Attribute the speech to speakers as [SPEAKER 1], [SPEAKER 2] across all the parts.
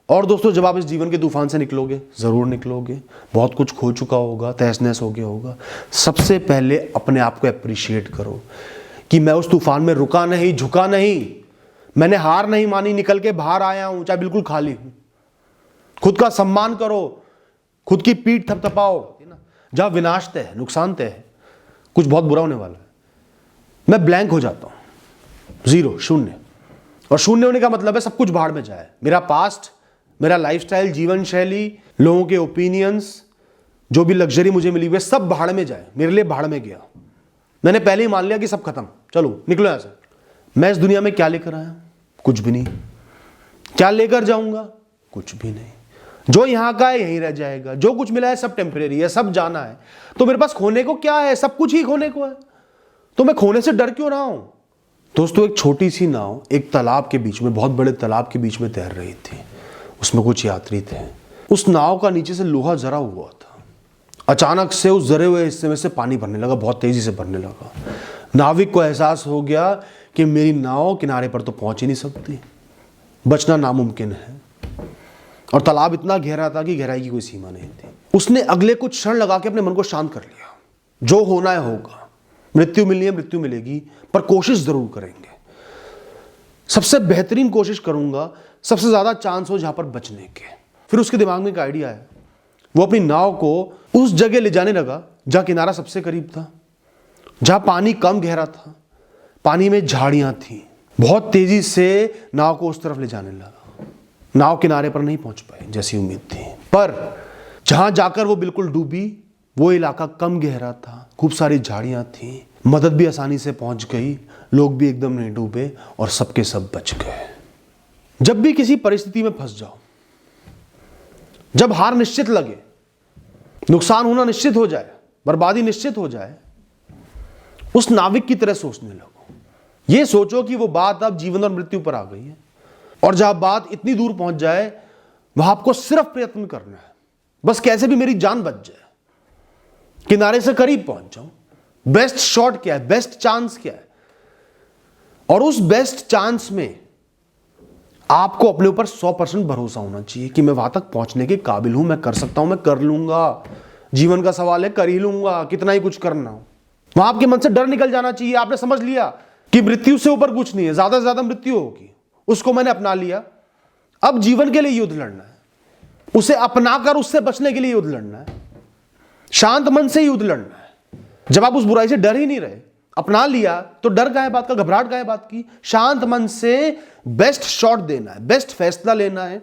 [SPEAKER 1] और दोस्तों, जब आप इस जीवन के तूफान से निकलोगे, ज़रूर निकलोगे, बहुत कुछ खो चुका होगा, तहस नहस हो गया होगा, सबसे पहले अपने आप को अप्रिशिएट करो कि मैं उस तूफान में रुका नहीं, झुका नहीं, मैंने हार नहीं मानी, निकल के बाहर आया हूं, चाहे बिल्कुल खाली हूं। खुद का सम्मान करो, खुद की पीठ थपथपाओ। जहां विनाश तय है, नुकसान तय है, कुछ बहुत बुरा होने वाला है, मैं ब्लैंक हो जाता हूं, जीरो, शून्य। और शून्य होने का मतलब है सब कुछ भाड़ में जाए। मेरा पास्ट, मेरा लाइफस्टाइल, जीवन शैली, लोगों के ओपिनियंस, जो भी लग्जरी मुझे मिली हुई है, सब भाड़ में जाए, मेरे लिए भाड़ में गया। मैंने पहले ही मान लिया कि सब खत्म, चलो निकलो यहां से। मैं इस दुनिया में क्या लेकर आया? कुछ भी नहीं। क्या लेकर जाऊंगा? कुछ भी नहीं। जो यहां का है यहीं रह जाएगा, जो कुछ मिला है सब टेम्परेरी है, सब जाना है। तो मेरे पास खोने को क्या है? सब कुछ ही खोने को है, तो मैं खोने से डर क्यों रहा हूं? दोस्तों, एक छोटी सी नाव एक तालाब के बीच में, बहुत बड़े तालाब के बीच में तैर रही थी। उसमें कुछ यात्री थे। उस नाव का नीचे से लोहा जरा हुआ था। अचानक से उस जरे हुए हिस्से में से पानी भरने लगा, बहुत तेजी से भरने लगा। नाविक को एहसास हो गया कि मेरी नाव किनारे पर तो पहुंच ही नहीं सकती, बचना नामुमकिन है। और तालाब इतना गहरा था कि गहराई की कोई सीमा नहीं थी। उसने अगले कुछ क्षण लगा के अपने मन को शांत कर लिया। जो होना है होगा, मृत्यु मिलनी है मृत्यु मिलेगी, पर कोशिश जरूर करेंगे। सबसे बेहतरीन कोशिश करूंगा, सबसे ज्यादा चांस हो जहां पर बचने के। फिर उसके दिमाग में एक आइडिया आया। वो अपनी नाव को उस जगह ले जाने लगा जहां किनारा सबसे करीब था, जहां पानी कम गहरा था, पानी में झाड़ियां थी। बहुत तेजी से नाव को उस तरफ ले जाने लगा। नाव किनारे पर नहीं पहुंच पाई जैसी उम्मीद थी, पर जहां जाकर वो बिल्कुल डूबी, वो इलाका कम गहरा था, खूब सारी झाड़ियां थी, मदद भी आसानी से पहुंच गई, लोग भी एकदम नहीं डूबे और सबके सब बच गए। जब भी किसी परिस्थिति में फंस जाओ, जब हार निश्चित लगे, नुकसान होना निश्चित हो जाए, बर्बादी निश्चित हो जाए, उस नाविक की तरह सोचने लगो। यह सोचो कि वो बात अब जीवन और मृत्यु पर आ गई है, और जहां बात इतनी दूर पहुंच जाए, वहां आपको सिर्फ प्रयत्न करना है, बस कैसे भी मेरी जान बच जाए, किनारे से करीब पहुंच जाऊं। बेस्ट शॉट क्या है? बेस्ट चांस क्या है? और उस बेस्ट चांस में आपको अपने ऊपर 100% भरोसा होना चाहिए कि मैं वहां तक पहुंचने के काबिल हूं, मैं कर सकता हूं, मैं कर लूंगा। जीवन का सवाल है, कर ही लूंगा, कितना ही कुछ करना हो। वहां आपके मन से डर निकल जाना चाहिए। आपने समझ लिया कि मृत्यु से ऊपर कुछ नहीं है, ज्यादा से ज्यादा मृत्यु होगी, उसको मैंने अपना लिया। अब जीवन के लिए युद्ध लड़ना है, उसे अपनाकर उससे बचने के लिए युद्ध लड़ना है, शांत मन से युद्ध लड़ना है। जब आप उस बुराई से डर ही नहीं रहे, अपना लिया, तो डर का है बात का, घबराहट का है बात की। शांत मन से बेस्ट शॉट देना है, बेस्ट फैसला लेना है,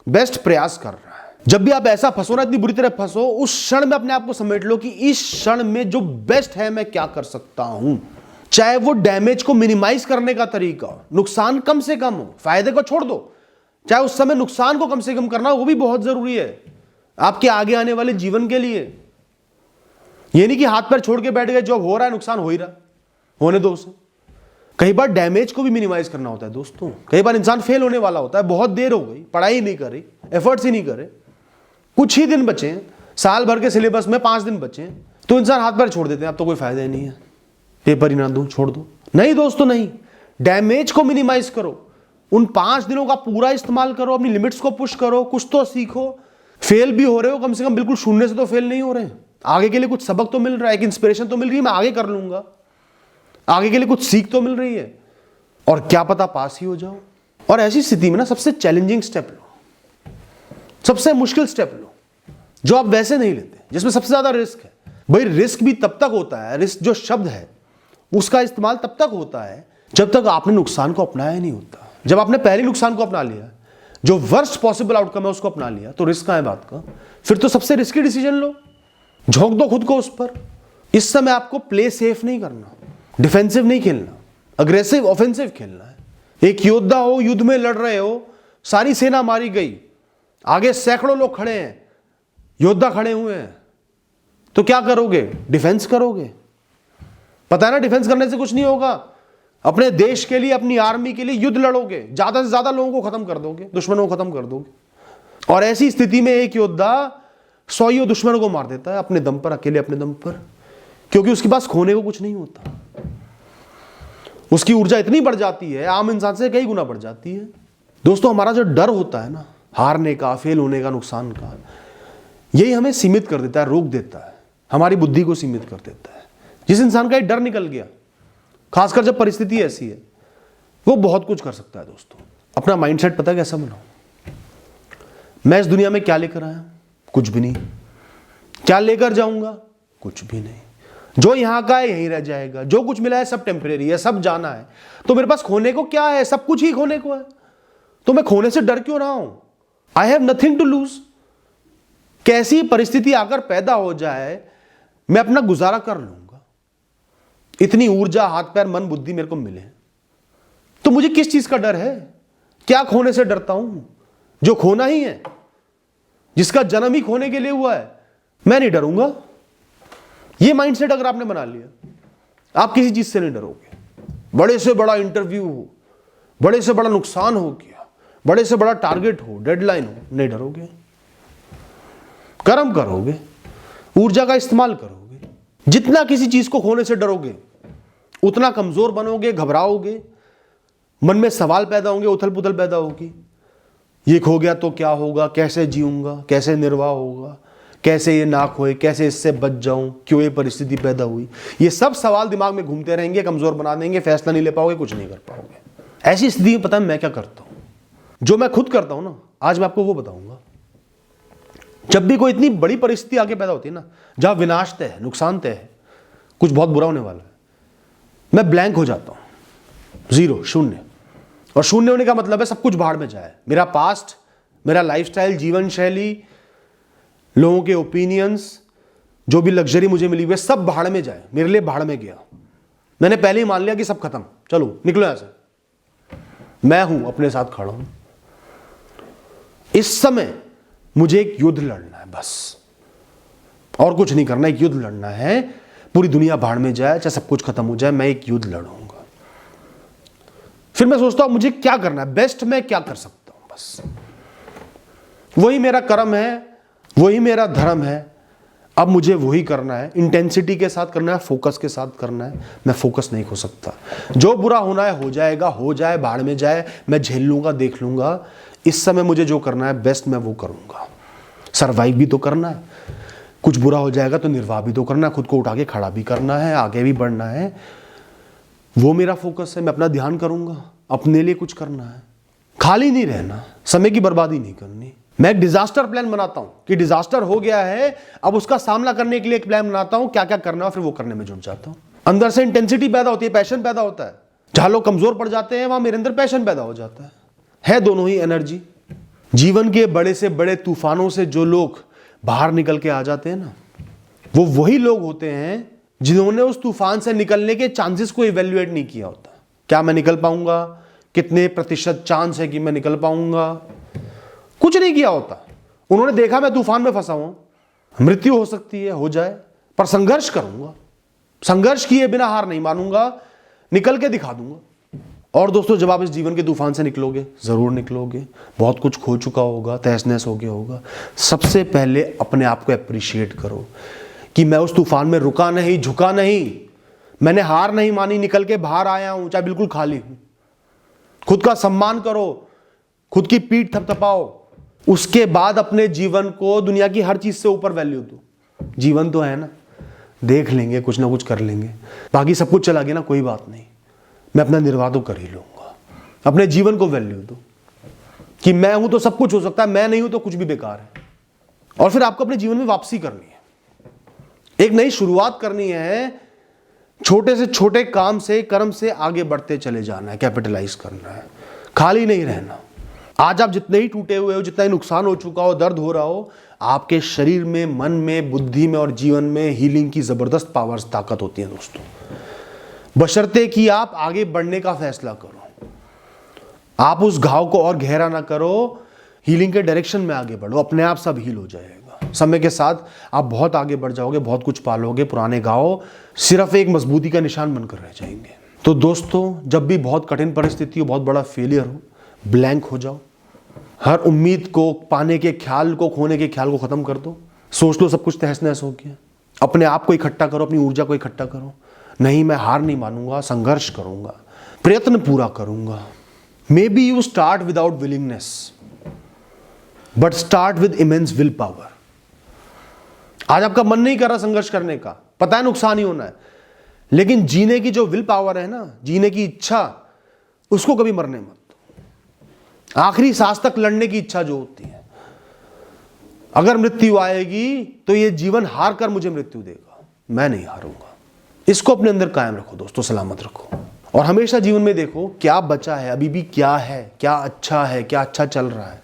[SPEAKER 1] बेस्ट प्रयास करना है। जब भी आप ऐसा फंसो ना, इतनी बुरी तरह फंसो, उस क्षण में अपने आप को समेट लो कि इस क्षण में जो बेस्ट है मैं क्या कर सकता हूं। चाहे वो डैमेज को मिनिमाइज करने का तरीका हो, नुकसान कम से कम हो, फायदे को छोड़ दो, चाहे उस समय नुकसान को कम से कम करना, वो भी बहुत जरूरी है आपके आगे आने वाले जीवन के लिए। ये नहीं कि हाथ पैर छोड़ के बैठ गए, जो हो रहा है नुकसान हो ही रहा, होने दो उसे। कई बार डैमेज को भी मिनिमाइज करना होता है दोस्तों। कई बार इंसान फेल होने वाला होता है, बहुत देर हो गई, पढ़ाई नहीं करी, एफर्ट्स ही नहीं करे, कुछ ही दिन बचे, साल भर के सिलेबस में 5 दिन बचे, तो इंसान हाथ पैर छोड़ देते हैं, अब तो कोई फायदा ही नहीं है, पेपर ही ना दूं, छोड़ दो। नहीं दोस्तों, नहीं, डैमेज को मिनिमाइज करो, उन 5 दिनों का पूरा इस्तेमाल करो, अपनी लिमिट्स को पुश करो, कुछ तो सीखो। फेल भी हो रहे हो, कम से कम बिल्कुल शून्य से तो फेल नहीं हो रहे, आगे के लिए कुछ सबक तो मिल रहा है, एक इंस्पिरेशन तो मिल रही है, मैं आगे कर लूंगा, आगे के लिए कुछ सीख तो मिल रही है, और क्या पता पास ही हो जाओ। और ऐसी स्थिति में ना सबसे चैलेंजिंग स्टेप लो, सबसे मुश्किल स्टेप लो, जो आप वैसे नहीं लेते, जिसमें सबसे ज्यादा रिस्क है। भाई रिस्क भी तब तक होता है, रिस्क जो शब्द है उसका इस्तेमाल तब तक होता है जब तक आपने नुकसान को अपनाया नहीं होता। जब आपने पहले नुकसान को अपना लिया, जो वर्स्ट पॉसिबल आउटकम है उसको अपना लिया, तो रिस्क कहां है बात का। फिर तो सबसे रिस्की डिसीजन लो, झोंक दो खुद को उस पर। इस समय आपको प्ले सेफ नहीं करना, डिफेंसिव नहीं खेलना, अग्रेसिव ऑफेंसिव खेलना है। एक योद्धा हो, युद्ध में लड़ रहे हो, सारी सेना मारी गई, आगे सैकड़ों लोग खड़े हैं, योद्धा खड़े हुए हैं, तो क्या करोगे? डिफेंस करोगे। पता है ना, डिफेंस करने से कुछ नहीं होगा। अपने देश के लिए, अपनी आर्मी के लिए युद्ध लड़ोगे, ज्यादा से ज्यादा लोगों को खत्म कर दोगे, दुश्मनों को खत्म कर दोगे। और ऐसी स्थिति में एक योद्धा 100 दुश्मनों को मार देता है अपने दम पर, अकेले अपने दम पर, क्योंकि उसके पास खोने को कुछ नहीं होता। उसकी ऊर्जा इतनी बढ़ जाती है, आम इंसान से कई गुना बढ़ जाती है। दोस्तों, हमारा जो डर होता है ना, हारने का, फेल होने का, नुकसान का। यही हमें सीमित कर देता है, रोक देता है, हमारी बुद्धि को सीमित कर देता है। जिस इंसान का ये डर निकल गया, खासकर जब परिस्थिति ऐसी है, वो बहुत कुछ कर सकता है दोस्तों। अपना माइंडसेट पता है कैसा बनाओ। मैं इस दुनिया में क्या लेकर आया? कुछ भी नहीं। क्या लेकर जाऊंगा? कुछ भी नहीं। जो यहां का है यहीं रह जाएगा। जो कुछ मिला है सब टेम्परेरी है, सब जाना है। तो मेरे पास खोने को क्या है? सब कुछ ही खोने को है। तो मैं खोने से डर क्यों रहा हूं? I have nothing to lose. कैसी परिस्थिति आकर पैदा हो जाए, मैं अपना गुजारा कर लूंगा। इतनी ऊर्जा, हाथ पैर, मन, बुद्धि मेरे को मिले, तो मुझे किस चीज का डर है? क्या खोने से डरता हूं? जो खोना ही है, जिसका जन्म ही खोने के लिए हुआ है, मैं नहीं डरूंगा। ये माइंडसेट अगर आपने बना लिया, आप किसी चीज से नहीं डरोगे। बड़े से बड़ा इंटरव्यू हो, बड़े से बड़ा नुकसान हो गया, बड़े से बड़ा टारगेट हो, डेडलाइन हो, नहीं डरोगे। कर्म करोगे, ऊर्जा का इस्तेमाल करोगे। जितना किसी चीज को खोने से डरोगे, उतना कमजोर बनोगे, घबराओगे, मन में सवाल पैदा होंगे, उथल पुथल पैदा होगी। ये खो गया तो क्या होगा? कैसे जीऊंगा? कैसे निर्वाह होगा? कैसे ये ना खोए? कैसे इससे बच जाऊं? क्यों ये परिस्थिति पैदा हुई? ये सब सवाल दिमाग में घूमते रहेंगे, कमजोर बना देंगे, फैसला नहीं ले पाओगे, कुछ नहीं कर पाओगे। ऐसी स्थिति में पता है मैं क्या करता हूं? जो मैं खुद करता हूं ना, आज मैं आपको वो बताऊंगा। जब भी कोई इतनी बड़ी परिस्थिति आगे पैदा होती है ना, जहां विनाश तय है, नुकसान तय है, कुछ बहुत बुरा होने वाला है, मैं ब्लैंक हो जाता हूं। जीरो, शून्य। और शून्य होने का मतलब है सब कुछ भाड़ में जाए। मेरा पास्ट, मेरा लाइफस्टाइल, जीवन शैली, लोगों के ओपिनियंस, जो भी लग्जरी मुझे मिली हुई, सब भाड़ में जाए। मेरे लिए भाड़ में गया। मैंने पहले ही मान लिया कि सब खत्म, चलो निकलो यहां से। मैं हूं, अपने साथ खड़ा हूं। इस समय मुझे एक युद्ध लड़ना है, बस और कुछ नहीं करना। एक युद्ध लड़ना है, पूरी दुनिया भाड़ में जाए, चाहे सब कुछ खत्म हो जाए, मैं एक युद्ध लड़ूंगा। फिर मैं सोचता हूं मुझे क्या करना है, बेस्ट मैं क्या कर सकता हूं। बस वही मेरा कर्म है, वही मेरा धर्म है। अब मुझे वही करना है, इंटेंसिटी के साथ करना है, फोकस के साथ करना है। मैं फोकस नहीं खो सकता। जो बुरा होना है हो जाएगा, हो जाए, भाड़ में जाए, मैं झेल लूंगा, देख लूंगा। इस समय मुझे जो करना है बेस्ट मैं वो करूंगा। सर्वाइव भी तो करना है, कुछ बुरा हो जाएगा तो निर्वाह भी तो करना है, खुद को उठा के खड़ा भी करना है, आगे भी बढ़ना है। वो मेरा फोकस है। मैं अपना ध्यान करूंगा, अपने लिए कुछ करना है, खाली नहीं रहना, समय की बर्बादी नहीं करनी। मैं एक डिजास्टर प्लान बनाता हूं कि डिजास्टर हो गया है, अब उसका सामना करने के लिए एक प्लान बनाता हूं, क्या क्या करना है, फिर वो करने में जुट जाता हूं। अंदर से इंटेंसिटी पैदा होती है, पैशन पैदा होता है। जहां लोग कमजोर पड़ जाते हैं, वहां मेरे अंदर पैशन पैदा हो जाता है दोनों ही एनर्जी। जीवन के बड़े से बड़े तूफानों से जो लोग बाहर निकल के आ जाते हैं ना, वो वही लोग होते हैं जिन्होंने उस तूफान से निकलने के चांसेस को इवेल्युएट नहीं किया होता। क्या मैं निकल पाऊंगा? कितने प्रतिशत चांस है कि मैं निकल पाऊंगा? कुछ नहीं किया होता। उन्होंने देखा मैं तूफान में फंसा हूं, मृत्यु हो सकती है, हो जाए, पर संघर्ष करूंगा। संघर्ष किए बिना हार नहीं मानूंगा, निकल के दिखा दूंगा। और दोस्तों, जब आप इस जीवन के तूफान से निकलोगे, जरूर निकलोगे, बहुत कुछ खो चुका होगा, तहस नहस हो गया होगा। सबसे पहले अपने आप को अप्रिशिएट करो कि मैं उस तूफान में रुका नहीं, झुका नहीं, मैंने हार नहीं मानी, निकल के बाहर आया हूं, चाहे बिल्कुल खाली हूं। खुद का सम्मान करो, खुद की पीठ थपथपाओ। उसके बाद अपने जीवन को दुनिया की हर चीज से ऊपर वैल्यू दो। जीवन तो है ना, देख लेंगे, कुछ ना कुछ कर लेंगे, बाकी सब कुछ चला गया ना, कोई बात नहीं, मैं अपना निर्वाह तो कर ही लूंगा। अपने जीवन को वैल्यू दो कि मैं हूं तो सब कुछ हो सकता है, मैं नहीं हूं तो कुछ भी बेकार है। और फिर आपको अपने जीवन में वापसी करनी है, एक नई शुरुआत करनी है। छोटे से छोटे काम से, कर्म से आगे बढ़ते चले जाना है, कैपिटलाइज करना है, खाली नहीं रहना। आज आप जितने ही टूटे हुए हो, जितना ही नुकसान हो चुका हो, दर्द हो रहा हो, आपके शरीर में, मन में, बुद्धि में और जीवन में हीलिंग की जबरदस्त पावर्स, ताकत होती है दोस्तों, बशर्ते कि आप आगे बढ़ने का फैसला करो। आप उस घाव को और गहरा ना करो, हीलिंग के डायरेक्शन में आगे बढ़ो, अपने आप सब हील हो जाएगा। समय के साथ आप बहुत आगे बढ़ जाओगे, बहुत कुछ पालोगे। पुराने घाव सिर्फ एक मजबूती का निशान बनकर रह जाएंगे। तो दोस्तों, जब भी बहुत कठिन परिस्थिति हो, बहुत बड़ा फेलियर हो, ब्लैंक हो जाओ। हर उम्मीद को पाने के ख्याल को, खोने के ख्याल को खत्म कर दो। सोच लो सब कुछ तहस नहस हो गया। अपने आप को इकट्ठा करो, अपनी ऊर्जा को इकट्ठा करो। नहीं, मैं हार नहीं मानूंगा, संघर्ष करूंगा, प्रयत्न पूरा करूंगा। May be you start without willingness, but start with immense will power. आज आपका मन नहीं कर रहा संघर्ष करने का, पता है नुकसान ही होना है, लेकिन जीने की जो विल पावर है ना, जीने की इच्छा, उसको कभी मरने मत दो। आखिरी सांस तक लड़ने की इच्छा जो होती है, अगर मृत्यु आएगी तो ये जीवन हार कर मुझे मृत्यु देगा, मैं नहीं हारूंगा। इसको अपने अंदर कायम रखो दोस्तों, सलामत रखो। और हमेशा जीवन में देखो क्या बचा है, अभी भी क्या है, क्या अच्छा चल रहा है।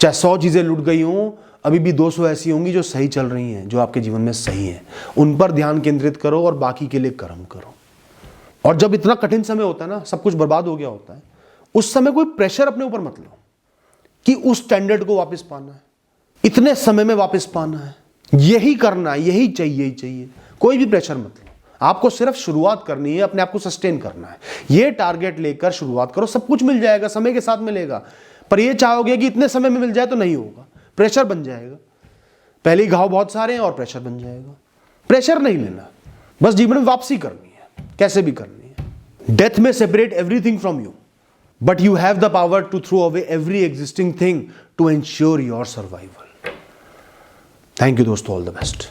[SPEAKER 1] चाहे 100 चीजें लुट गई हों, अभी भी 200 ऐसी होंगी जो सही चल रही हैं, जो आपके जीवन में सही है। उन पर ध्यान केंद्रित करो और बाकी के लिए कर्म करो। और जब इतना कठिन समय होता है ना, सब कुछ बर्बाद हो गया होता है, उस समय कोई प्रेशर अपने ऊपर मत लो कि उस स्टैंडर्ड को वापस पाना है, इतने समय में वापस पाना है, यही करना है, यही चाहिए। कोई भी प्रेशर मत लो। आपको सिर्फ शुरुआत करनी है, अपने आप को सस्टेन करना है। ये टारगेट लेकर शुरुआत करो, सब कुछ मिल जाएगा, समय के साथ मिलेगा। पर ये चाहोगे कि इतने समय में मिल जाए तो नहीं होगा, प्रेशर बन जाएगा। पहले ही घाव बहुत सारे हैं और प्रेशर बन जाएगा। प्रेशर नहीं लेना, बस जीवन में वापसी करनी है, कैसे भी करनी है। Death may separate everything from you, but you have the power to throw away every existing thing to ensure your survival. Thank you दोस्तों, ऑल द बेस्ट।